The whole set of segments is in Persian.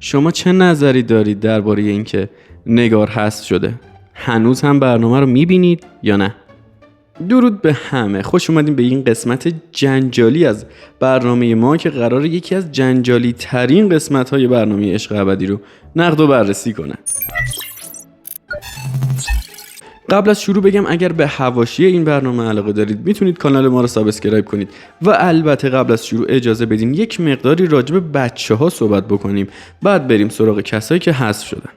شما چه نظری دارید درباره اینکه نگار حذف شده؟ هنوز هم برنامه رو میبینید یا نه؟ درود به همه، خوش اومدیم به این قسمت جنجالی از برنامه ما که قراره یکی از جنجالی ترین قسمت های برنامه عشق ابدی رو نقد و بررسی کنه. قبل از شروع بگم اگر به حواشی این برنامه علاقه دارید میتونید کانال ما رو سابسکرایب کنید و البته قبل از شروع اجازه بدین یک مقداری راجع به بچه‌ها صحبت بکنیم، بعد بریم سراغ کسایی که حذف شدن.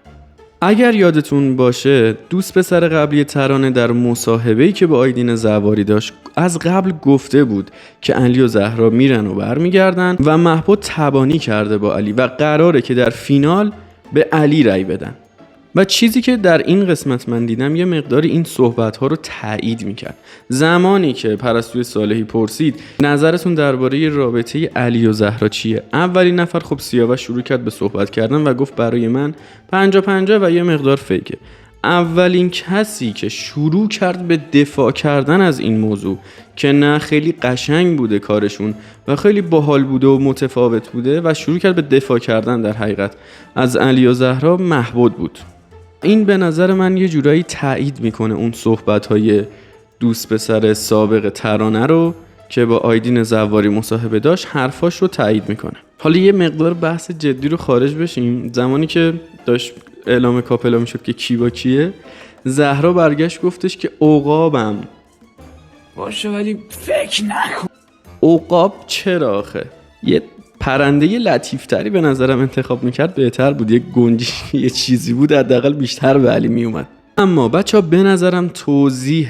اگر یادتون باشه دوست پسر قبلی ترانه در مصاحبه‌ای که با آیدین زواری داشت از قبل گفته بود که علی و زهرا میرن و برمیگردن و مهبد تبانی کرده با علی و قراره که در فینال به علی رای بدن. و چیزی که در این قسمت من دیدم یه مقداری این صحبت‌ها رو تایید می‌کرد. زمانی که پرستوی صالحی پرسید نظرتون درباره رابطه علی و زهرا چیه؟ اولین نفر خب سیاوش شروع کرد به صحبت کردن و گفت برای من 50-50 و یه مقدار فیکه. اولین کسی که شروع کرد به دفاع کردن از این موضوع که نه خیلی قشنگ بوده کارشون و خیلی باحال بوده و متفاوت بوده و شروع کرد به دفاع کردن در حقیقت از علی و زهرا مهبد بود. این به نظر من یه جورایی تایید میکنه اون صحبت‌های دوست پسر سابق ترانه رو که با آیدین زواری مصاحبه داشت، حرفاش رو تایید میکنه. حالا یه مقدار بحث جدی رو خارج بشیم. زمانی که داشت اعلام کاپلا میشد که کی با کیه، زهرا برگشت گفتش که عقابم باشه ولی فکر نکن. عقاب چرا آخه؟ یه پرنده لطیفتری به نظرم انتخاب میکرد بهتر بود. یه گنجی یه چیزی بود حداقل بیشتر به علی میومد. اما بچه ها به نظرم توضیح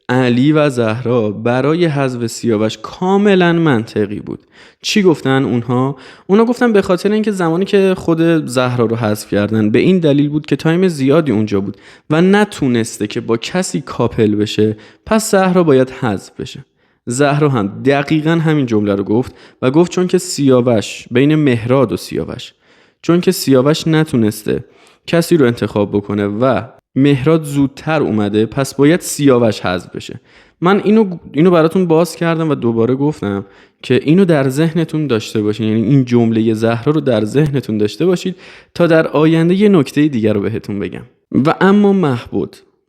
علی و زهرا برای حذف سیاوش کاملا منطقی بود. چی گفتن اونا گفتن به خاطر اینکه زمانی که خود زهرا رو حذف کردن به این دلیل بود که تایم زیادی اونجا بود و نتونسته که با کسی کاپل بشه، پس زهرا باید حذف بشه. زهرا هم دقیقاً همین جمله رو گفت و گفت چون که سیاوش بین مهراد و سیاوش، چون که سیاوش نتونسته کسی رو انتخاب بکنه و مهراد زودتر اومده، پس باید سیاوش حذف بشه. من اینو براتون باز کردم و دوباره گفتم که اینو در ذهنتون داشته باشین، یعنی این جمله زهرا رو در ذهنتون داشته باشید تا در آینده یه نکته دیگر رو بهتون بگم. و اما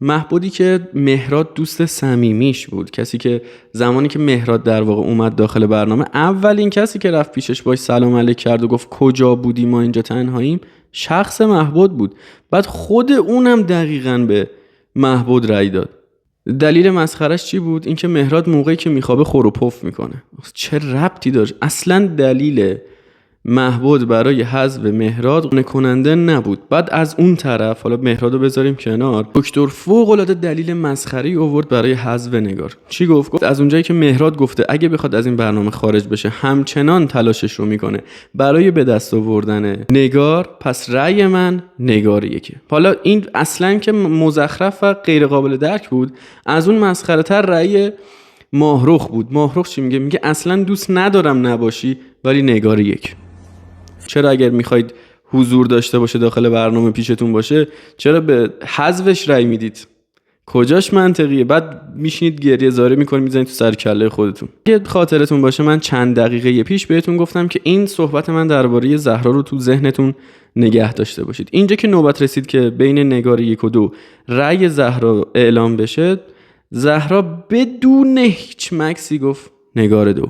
مهبدی که مهراد دوست صمیمیش بود، کسی که زمانی که مهراد در واقع اومد داخل برنامه اولین کسی که رفت پیشش باش سلام علیک کرد و گفت کجا بودی ما اینجا تنهاییم، شخص مهبد بود. بعد خود اونم دقیقاً به مهبد رأی داد. دلیل مسخرش چی بود؟ اینکه مهراد موقعی که میخوابه خور و پف میکنه. چه ربطی داشت؟ اصلاً دلیل مهبد برای حذف مهراد قانع کننده نبود. بعد از اون طرف، حالا مهرادو بذاریم کنار، دکتر فوق العاده دلیل مسخره‌ای آورد برای حذف نگار. چی گفت از اونجایی که مهراد گفته اگه بخواد از این برنامه خارج بشه همچنان تلاشش رو میکنه برای به دست آوردن نگار، پس رأی من نگار یکه. حالا این اصلا که مزخرف و غیر قابل درک بود. از اون مسخره تر رأی ماهرخ بود. ماهرخ چی میگه؟ میگه اصلا دوست ندارم نباشی ولی نگار یک. چرا اگر میخواید حضور داشته باشه داخل برنامه پیشتون باشه چرا به حذفش رأی میدید؟ کجاش منطقیه؟ بعد میشینید گریه زاری میکنید میزنید تو سر کله خودتون. اگه خاطرتون باشه من چند دقیقه پیش بهتون گفتم که این صحبت من درباره زهرا رو تو ذهنتون نگه داشته باشید. اینجا که نوبت رسید که بین نگار 1 و 2 رأی زهرا اعلام بشه، زهرا بدون هیچ مکسی گفت نگار 2،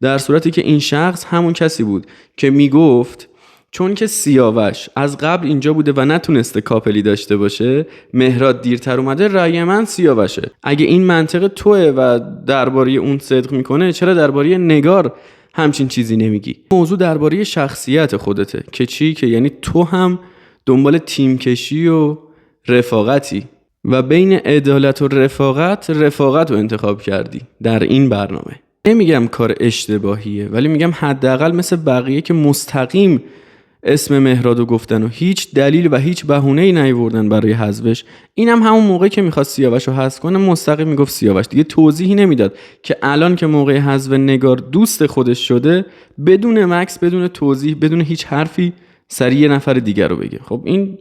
در صورتی که این شخص همون کسی بود که میگفت چون که سیاوش از قبل اینجا بوده و نتونسته کاپلی داشته باشه، مهراد دیرتر اومده، رأی من سیاوشه. اگه این منطق توه و درباره اون صدق میکنه، چرا درباره نگار همچین چیزی نمیگی؟ موضوع درباره شخصیت خودته که چی؟ که یعنی تو هم دنبال تیم کشی و رفاقتی و بین عدالت و رفاقت رو انتخاب کردی در این برنامه. نمیگم کار اشتباهیه، ولی میگم حداقل مثل بقیه که مستقیم اسم مهرادو گفتن و هیچ دلیل و هیچ بهونه‌ای نیاوردن برای حذفش، اینم همون موقعی که میخواست سیاوشو حذف کنه مستقیم میگفت سیاوش، دیگه توضیحی نمیداد که الان که موقع حذف نگار دوست خودش شده بدون مکس، بدون توضیح، بدون هیچ حرفی سریع یه نفر دیگر رو بگه. خب این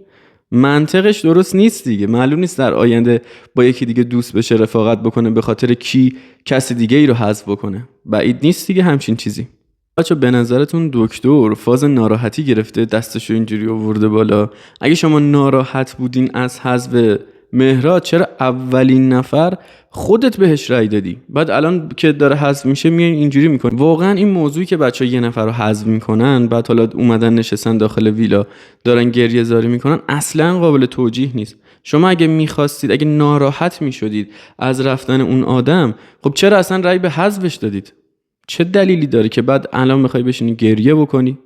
منطقش درست نیست دیگه. معلوم نیست در آینده با یکی دیگه دوست بشه، رفاقت بکنه، به خاطر کی کسی دیگه ای رو حذف بکنه. بعید نیست دیگه همچین چیزی. بچه به نظرتون دکتر فاز ناراحتی گرفته دستشو اینجوری آورده بالا؟ اگه شما ناراحت بودین از حذف مهراد، چرا اولین نفر خودت بهش رأی دادی؟ بعد الان که داره حذف میشه میای اینجوری میکنی. واقعا این موضوعی که بچه‌ها یه نفر رو حذف میکنن بعد حالا اومدن نشستن داخل ویلا دارن گریه زاری میکنن اصلا قابل توجیه نیست. شما اگه میخواستید، اگه ناراحت میشدید از رفتن اون آدم، خب چرا اصلا رأی به حذفش دادید؟ چه دلیلی داره که بعد الان میخوای بشینی گریه بکنی؟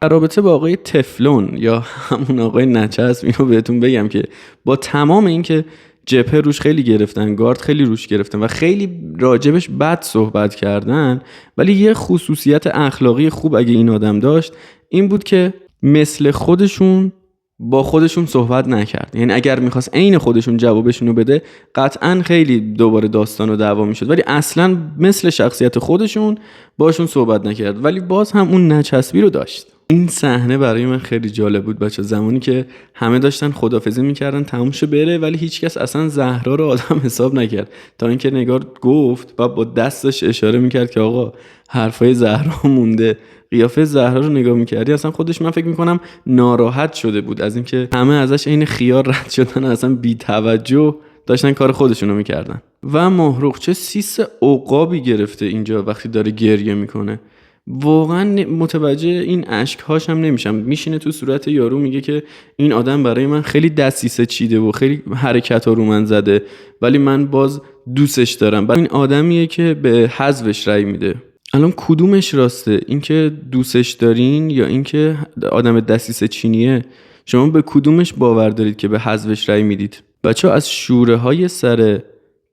در رابطه با آقای تفلون یا همون آقای نچسب اینو بهتون بگم که با تمام این که جبهه روش خیلی گرفتن، گارد خیلی روش گرفتن و خیلی راجبش بد صحبت کردن، ولی یه خصوصیت اخلاقی خوب اگه این آدم داشت این بود که مثل خودشون با خودشون صحبت نکرد. یعنی اگر میخواست عین خودشون جوابشونو بده قطعا خیلی دوباره داستان و دعوا میشد، ولی اصلا مثل شخصیت خودشون باشون صحبت نکرد، ولی باز هم اون نچسبی رو داشت. این صحنه برای من خیلی جالب بود بچه، زمانی که همه داشتن خدافظی میکردن تموم شه بره، ولی هیچکس اصلا زهرا رو آدم حساب نکرد تا اینکه نگار گفت و با دستش اشاره میکرد که آقا حرفای زهرا مونده. قیافه زهرا رو نگاه میکردی اصلا خودش من فکر میکنم ناراحت شده بود از اینکه همه ازش عین خیار رد شدن، اصلا بی توجه داشتن کار خودشونو میکردن. و ماهرخ چه سیس عقابی گرفته اینجا وقتی داره گریه میکنه، واقعا متوجه این اشکهاش هم نمیشم. میشینه تو صورت یارو میگه که این آدم برای من خیلی دسیسه چیده و خیلی حرکت ها رو من زده ولی من باز دوستش دارم. بعد این آدمیه که به حذفش رأی میده. الان کدومش راسته؟ اینکه دوستش دارین یا اینکه آدم دسیسه چینیه؟ شما به کدومش باور دارید که به حذفش رأی میدید؟ بچه‌ها از شوره های سر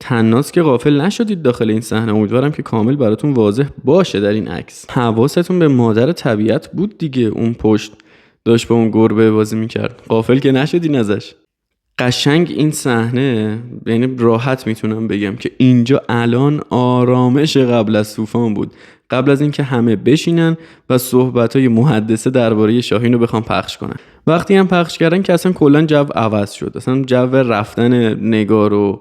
تناز که غافل نشدید داخل این صحنه. امیدوارم که کامل براتون واضح باشه در این عکس. حواستون به مادر طبیعت بود دیگه، اون پشت داشت با اون گربه بازی میکرد، غافل که نشدین ازش. قشنگ این صحنه، یعنی راحت میتونم بگم که اینجا الان آرامش قبل از طوفان بود، قبل از اینکه همه بشینن و صحبت‌های محدثه درباره شاهین رو بخوام پخش کنن. وقتی هم پخش کردن که اصلا کلا جو عوض شد، اصلا جو رفتن نگار و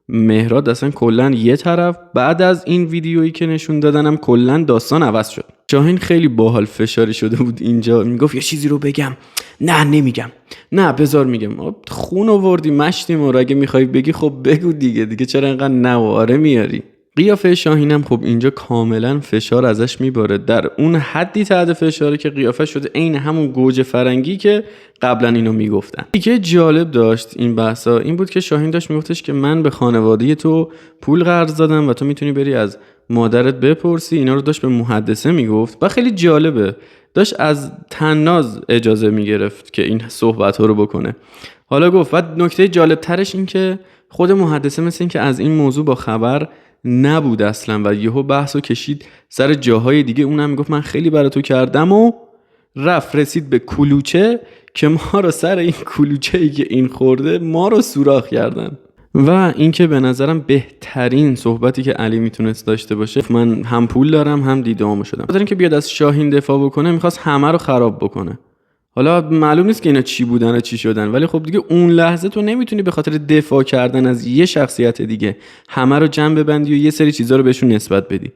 مهراد اصلا کلا یه طرف. بعد از این ویدیویی که نشون دادن هم کلا داستان عوض شد. شاهین خیلی باحال فشاری شده بود اینجا، میگفت یه چیزی رو بگم، نه نمیگم، نه بذار میگم. خون آوردی مشتی ما رو، اگه میخوای بگی خب بگو دیگه چرا اینقدر نه و آره میاری؟ قیافه شاهینم خب اینجا کاملا فشار ازش میباره، در اون حدی تحت فشاره که قیافه شده عین همون گوجه فرنگی که قبلا اینو میگفتن. دیگه جالب داشت این بحثا این بود که شاهین داشت میگفتش که من به خانواده تو پول قرض دادم و تو میتونی بری از مادرت بپرسی. اینا رو داشت به محدثه میگفت و خیلی جالبه داشت از تناز اجازه میگرفت که این صحبت ها رو بکنه. حالا گفت بعد نکته جالب ترش این که خود محدثه مثل این که از این موضوع با خبر نبود اصلا و یهو بحثو کشید سر جاهای دیگه. اونم میگفت من خیلی برای تو کردم و رسید به کلوچه که ما رو سر این کلوچه‌ای که این خورده ما رو سوراخ کردن. و اینکه به نظرم بهترین صحبتی که علی میتونست داشته باشه، من هم پول دارم هم دیده‌امو شدم. خاطر اینکه بیاد از شاهین دفاع بکنه میخواست همه رو خراب بکنه. حالا معلوم نیست که اینا چی بودن و چی شدن، ولی خب دیگه اون لحظه تو نمیتونی به خاطر دفاع کردن از یه شخصیت دیگه همه رو جمع ببندی و یه سری چیزا رو بهشون نسبت بدی.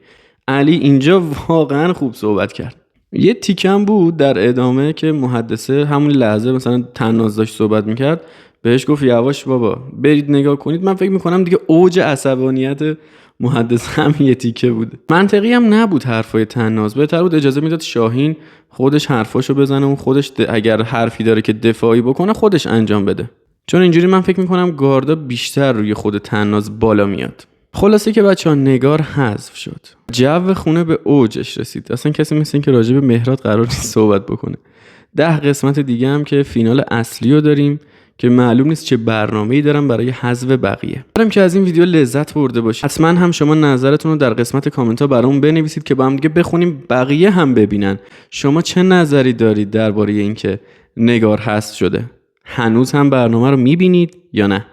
علی اینجا واقعا خوب صحبت کرد. یه تیکم بود در ادامه که محدثه همون لحظه مثلا تناز داشت صحبت میکرد، بهش گفت یواش بابا برید نگاه کنید. من فکر میکنم دیگه اوج عصبانیت محدث هم یه تیکه بود. منطقی هم نبود حرفای تناز، بهتر بود اجازه میداد شاهین خودش حرفاشو بزنه و خودش اگر حرفی داره که دفاعی بکنه خودش انجام بده، چون اینجوری من فکر میکنم گاردا بیشتر روی خود تناز بالا میاد. خلاصه که بچه‌ها نگار حذف شد، جو خونه به اوجش رسید. اصلا کسی مثل این که راجع به مهراد قرار نیست صحبت بکنه. 10 قسمت دیگه هم که فینال اصلی رو داریم که معلوم نیست چه برنامه‌ای دارم برای حذف بقیه. امیدوارم که از این ویدیو لذت برده باشید. حتما هم شما نظرتون رو در قسمت کامنت‌ها برام بنویسید که با هم دیگه بخونیم بقیه هم ببینن شما چه نظری دارید درباره اینکه نگار حذف شده. هنوز هم برنامه رو می‌بینید یا نه؟